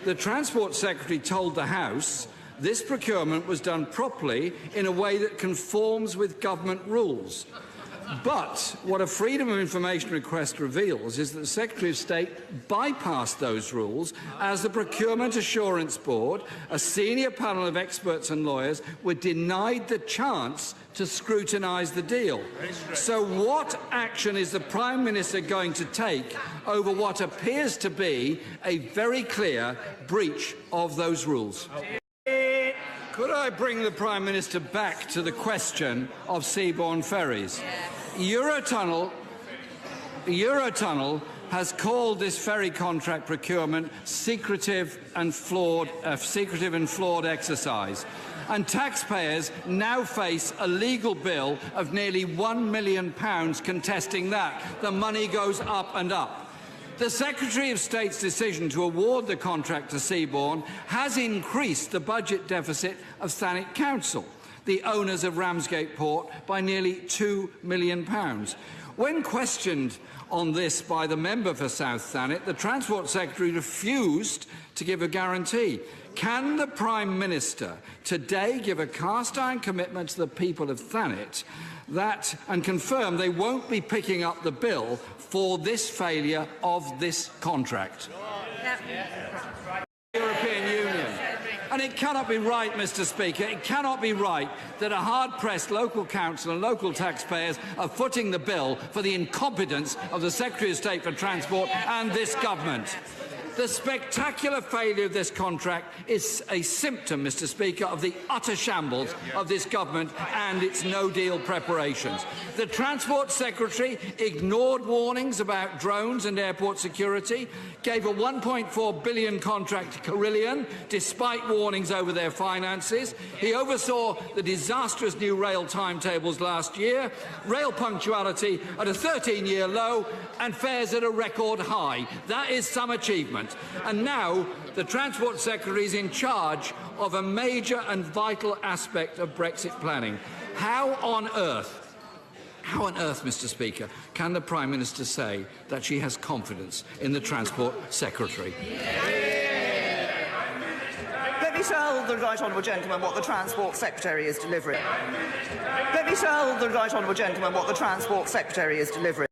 The Transport Secretary told the House this procurement was done properly in a way that conforms with government rules. But what a Freedom of Information request reveals is that the Secretary of State bypassed those rules as the Procurement Assurance Board, a senior panel of experts and lawyers, were denied the chance to scrutinise the deal. So what action is the Prime Minister going to take over what appears to be a very clear breach of those rules? Could I bring the Prime Minister back to the question of seaborne ferries? Eurotunnel has called this ferry contract procurement secretive and flawed exercise. And taxpayers now face a legal bill of nearly £1 million contesting that. The money goes up and up. The Secretary of State's decision to award the contract to Seabourn has increased the budget deficit of Thanet Council, the owners of Ramsgate Port, by nearly £2 million. When questioned on this by the member for South Thanet, the Transport Secretary refused to give a guarantee. Can the Prime Minister today give a cast-iron commitment to the people of Thanet and confirm they won't be picking up the bill for this failure of this contract? European Union. And it cannot be right, Mr. Speaker, it cannot be right that a hard-pressed local council and local taxpayers are footing the bill for the incompetence of the Secretary of State for Transport and this government. The spectacular failure of this contract is a symptom, Mr. Speaker, of the utter shambles of this government and its no-deal preparations. The Transport Secretary ignored warnings about drones and airport security, gave a £1.4 billion contract to Carillion, despite warnings over their finances. He oversaw the disastrous new rail timetables last year, rail punctuality at a 13-year low and fares at a record high. That is some achievement. And now the Transport Secretary is in charge of a major and vital aspect of Brexit planning. How on earth, Mr. Speaker, can the Prime Minister say that she has confidence in the Transport Secretary? Let me tell the right honourable gentleman what the Transport Secretary is delivering. Let me tell the right honourable gentleman what the Transport Secretary is delivering.